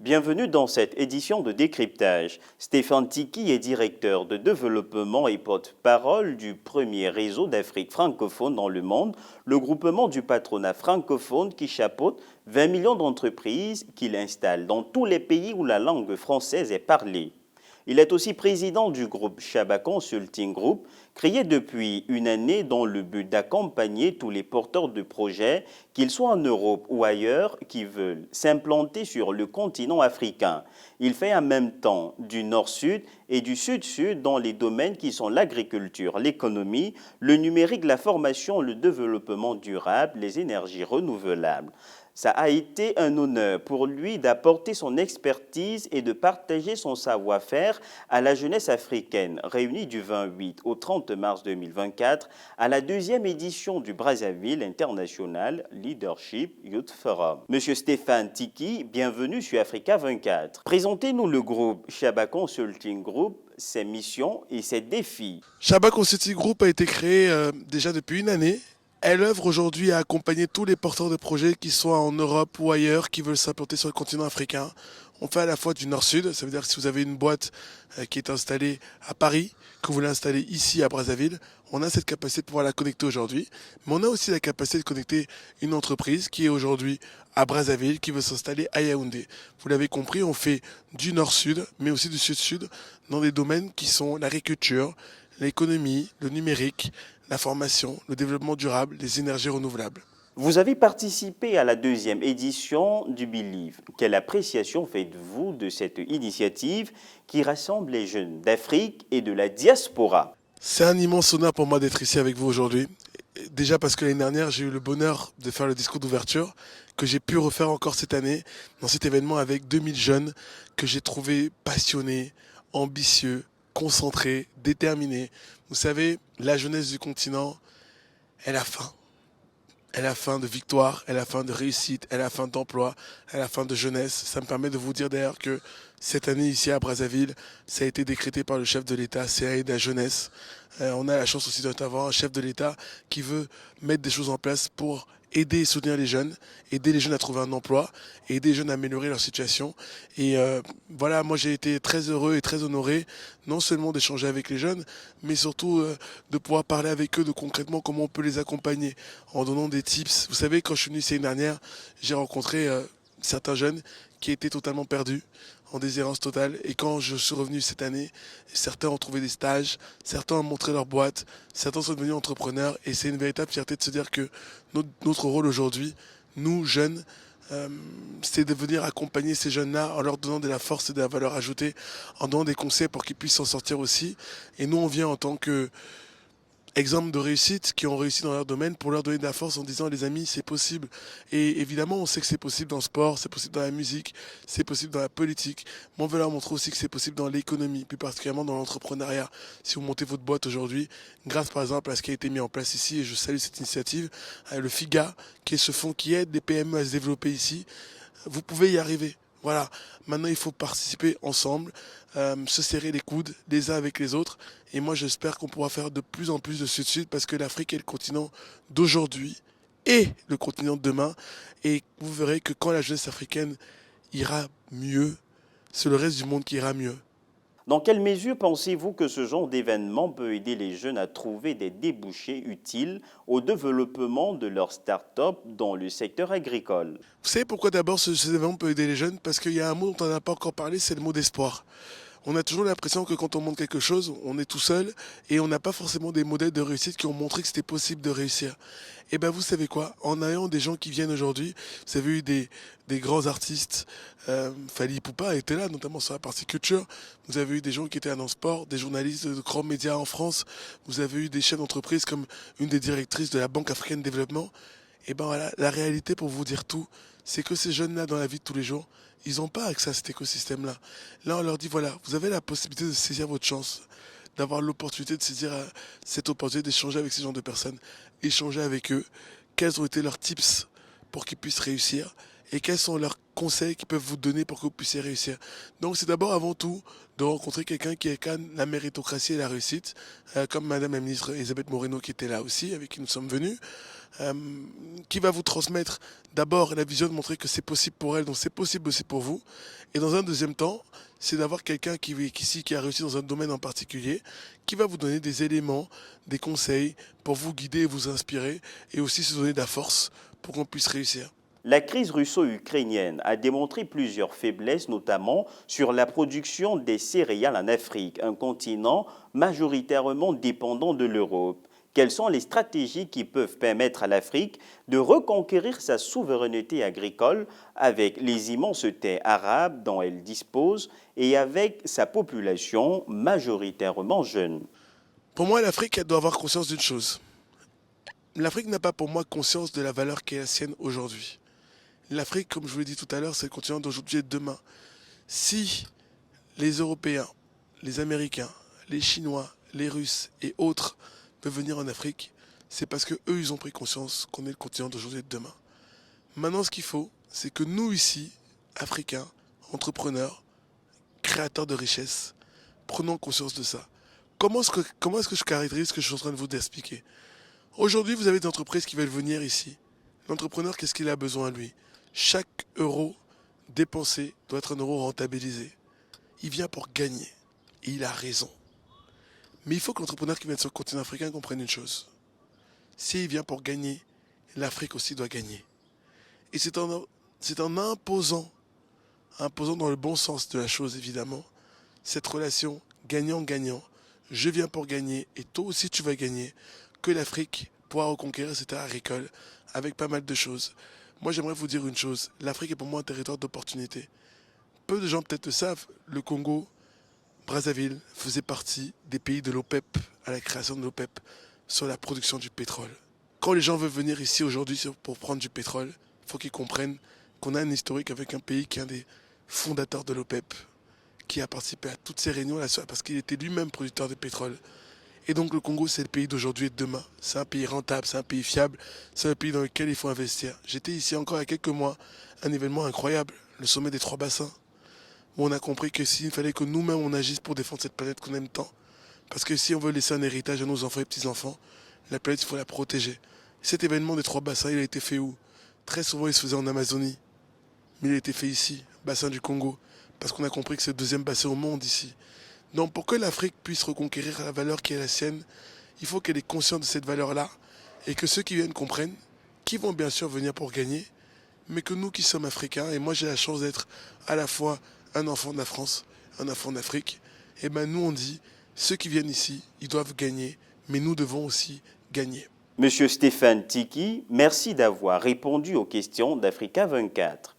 Bienvenue dans cette édition de Décryptage. Stéphane Tiki est directeur de développement et porte-parole du premier réseau d'Afrique francophone dans le monde, le groupement du patronat francophone qui chapeaute 20 millions d'entreprises qu'il installe dans tous les pays où la langue française est parlée. Il est aussi président du groupe Shaba Consulting Group, créé depuis une année dans le but d'accompagner tous les porteurs de projets, qu'ils soient en Europe ou ailleurs, qui veulent s'implanter sur le continent africain. Il fait en même temps du nord-sud et du sud-sud dans les domaines qui sont l'agriculture, l'économie, le numérique, la formation, le développement durable, les énergies renouvelables. Ça a été un honneur pour lui d'apporter son expertise et de partager son savoir-faire à la jeunesse africaine, réunie du 28 au 30 mars 2024 à la deuxième édition du Brazzaville International Leadership Youth Forum. Monsieur Stéphane Tiki, bienvenue sur Africa 24. Présentez-nous le groupe Shaba Consulting Group, ses missions et ses défis. Shaba Consulting Group a été créé déjà depuis une année. Elle œuvre aujourd'hui à accompagner tous les porteurs de projets, qu'ils soient en Europe ou ailleurs, qui veulent s'implanter sur le continent africain. On fait à la fois du nord-sud, ça veut dire que si vous avez une boîte qui est installée à Paris, que vous l'installez ici à Brazzaville, on a cette capacité de pouvoir la connecter aujourd'hui. Mais on a aussi la capacité de connecter une entreprise qui est aujourd'hui à Brazzaville, qui veut s'installer à Yaoundé. Vous l'avez compris, on fait du nord-sud, mais aussi du sud-sud, dans des domaines qui sont l'agriculture, l'économie, le numérique, la formation, le développement durable, les énergies renouvelables. Vous avez participé à la deuxième édition du Believe. Quelle appréciation faites-vous de cette initiative qui rassemble les jeunes d'Afrique et de la diaspora? C'est un immense honneur pour moi d'être ici avec vous aujourd'hui. Déjà parce que l'année dernière, j'ai eu le bonheur de faire le discours d'ouverture que j'ai pu refaire encore cette année dans cet événement avec 2000 jeunes que j'ai trouvés passionnés, ambitieux, concentrés, déterminés. Vous savez, la jeunesse du continent, elle a faim. Elle a faim de victoire, elle a faim de réussite, elle a faim d'emploi, elle a faim de jeunesse. Ça me permet de vous dire d'ailleurs que cette année ici à Brazzaville, ça a été décrété par le chef de l'État, c'est l'année de la jeunesse. On a la chance aussi d'avoir un chef de l'État qui veut mettre des choses en place pour aider et soutenir les jeunes, aider les jeunes à trouver un emploi, aider les jeunes à améliorer leur situation. Et voilà, moi j'ai été très heureux et très honoré, non seulement d'échanger avec les jeunes, mais surtout de pouvoir parler avec eux de concrètement comment on peut les accompagner en donnant des tips. Vous savez, quand je suis venu ici l'année dernière, j'ai rencontré certains jeunes qui étaient totalement perdus, en déshérence totale. Et quand je suis revenu cette année, certains ont trouvé des stages, certains ont montré leur boîte, certains sont devenus entrepreneurs. Et c'est une véritable fierté de se dire que notre rôle aujourd'hui, nous jeunes, c'est de venir accompagner ces jeunes-là en leur donnant de la force et de la valeur ajoutée, en donnant des conseils pour qu'ils puissent s'en sortir aussi. Et nous, on vient en tant que exemples de réussite qui ont réussi dans leur domaine pour leur donner de la force en disant les amis c'est possible. Et évidemment on sait que c'est possible dans le sport, c'est possible dans la musique, c'est possible dans la politique, mais on veut leur montrer aussi que c'est possible dans l'économie, plus particulièrement dans l'entrepreneuriat. Si vous montez votre boîte aujourd'hui, grâce par exemple à ce qui a été mis en place ici, et je salue cette initiative, le FIGA, qui est ce fonds qui aide les PME à se développer ici, vous pouvez y arriver. Voilà, maintenant il faut participer ensemble, se serrer les coudes les uns avec les autres. Et moi j'espère qu'on pourra faire de plus en plus de sud-sud parce que l'Afrique est le continent d'aujourd'hui et le continent de demain. Et vous verrez que quand la jeunesse africaine ira mieux, c'est le reste du monde qui ira mieux. Dans quelle mesure pensez-vous que ce genre d'événement peut aider les jeunes à trouver des débouchés utiles au développement de leur start-up dans le secteur agricole? Vous savez pourquoi d'abord ce événement peut aider les jeunes? Parce qu'il y a un mot dont on n'a pas encore parlé, c'est le mot d'espoir. On a toujours l'impression que quand on montre quelque chose, on est tout seul et on n'a pas forcément des modèles de réussite qui ont montré que c'était possible de réussir. Et bien vous savez quoi? En ayant des gens qui viennent aujourd'hui, vous avez eu des grands artistes, Fally Ipupa était là, notamment sur la partie culture. Vous avez eu des gens qui étaient dans le sport, des journalistes de grands médias en France. Vous avez eu des chefs d'entreprise comme une des directrices de la Banque africaine de développement. Et ben voilà, la réalité pour vous dire tout, c'est que ces jeunes-là dans la vie de tous les jours, ils n'ont pas accès à cet écosystème-là. Là, on leur dit, voilà, vous avez la possibilité de saisir votre chance, d'avoir l'opportunité de saisir cette opportunité d'échanger avec ces genres de personnes, échanger avec eux, quels ont été leurs tips pour qu'ils puissent réussir. et quels sont leurs conseils qu'ils peuvent vous donner pour que vous puissiez réussir. Donc c'est d'abord avant tout de rencontrer quelqu'un qui incarne la méritocratie et la réussite, comme Madame la ministre Elisabeth Moreno qui était là aussi, avec qui nous sommes venus, euh, qui va vous transmettre d'abord la vision de montrer que c'est possible pour elle, donc c'est possible aussi pour vous. Et dans un deuxième temps, c'est d'avoir quelqu'un qui a réussi dans un domaine en particulier, qui va vous donner des éléments, des conseils pour vous guider et vous inspirer, et aussi se donner de la force pour qu'on puisse réussir. La crise russo-ukrainienne a démontré plusieurs faiblesses, notamment sur la production des céréales en Afrique, un continent majoritairement dépendant de l'Europe. Quelles sont les stratégies qui peuvent permettre à l'Afrique de reconquérir sa souveraineté agricole avec les immenses terres arabes dont elle dispose et avec sa population majoritairement jeune? Pour moi, l'Afrique, elle doit avoir conscience d'une chose. L'Afrique n'a pas pour moi conscience de la valeur qui est la sienne aujourd'hui. L'Afrique, comme je vous l'ai dit tout à l'heure, c'est le continent d'aujourd'hui et de demain. Si les Européens, les Américains, les Chinois, les Russes et autres peuvent venir en Afrique, c'est parce que eux, ils ont pris conscience qu'on est le continent d'aujourd'hui et de demain. Maintenant, ce qu'il faut, c'est que nous ici, Africains, entrepreneurs, créateurs de richesses, prenons conscience de ça. Comment est-ce que je caractérise ce que je suis en train de vous expliquer? Aujourd'hui, vous avez des entreprises qui veulent venir ici. L'entrepreneur, qu'est-ce qu'il a besoin, lui? Chaque euro dépensé doit être un euro rentabilisé. Il vient pour gagner. Et il a raison. Mais il faut que l'entrepreneur qui vient sur le continent africain comprenne une chose. S'il vient pour gagner, l'Afrique aussi doit gagner. Et c'est en imposant dans le bon sens de la chose évidemment, cette relation gagnant-gagnant, je viens pour gagner et toi aussi tu vas gagner, que l'Afrique pourra reconquérir ses terres agricoles avec pas mal de choses. Moi j'aimerais vous dire une chose, l'Afrique est pour moi un territoire d'opportunité. Peu de gens peut-être le savent, le Congo, Brazzaville faisait partie des pays de l'OPEP, à la création de l'OPEP, sur la production du pétrole. Quand les gens veulent venir ici aujourd'hui pour prendre du pétrole, il faut qu'ils comprennent qu'on a un historique avec un pays qui est un des fondateurs de l'OPEP, qui a participé à toutes ces réunions là parce qu'il était lui-même producteur de pétrole. Et donc le Congo, c'est le pays d'aujourd'hui et de demain. C'est un pays rentable, c'est un pays fiable, c'est un pays dans lequel il faut investir. J'étais ici encore il y a quelques mois, un événement incroyable, le sommet des 3 bassins, où on a compris que s'il fallait que nous-mêmes on agisse pour défendre cette planète qu'on aime tant, parce que si on veut laisser un héritage à nos enfants et petits-enfants, la planète, il faut la protéger. Cet événement des 3 bassins, il a été fait où? Très souvent, il se faisait en Amazonie, mais il a été fait ici, bassin du Congo, parce qu'on a compris que c'est le deuxième bassin au monde ici. Donc pour que l'Afrique puisse reconquérir la valeur qui est la sienne, il faut qu'elle ait conscience de cette valeur-là et que ceux qui viennent comprennent qu'ils vont bien sûr venir pour gagner, mais que nous qui sommes africains, et moi j'ai la chance d'être à la fois un enfant de la France, un enfant d'Afrique, et ben nous on dit, ceux qui viennent ici, ils doivent gagner, mais nous devons aussi gagner. Monsieur Stéphane Tiki, merci d'avoir répondu aux questions d'Africa 24.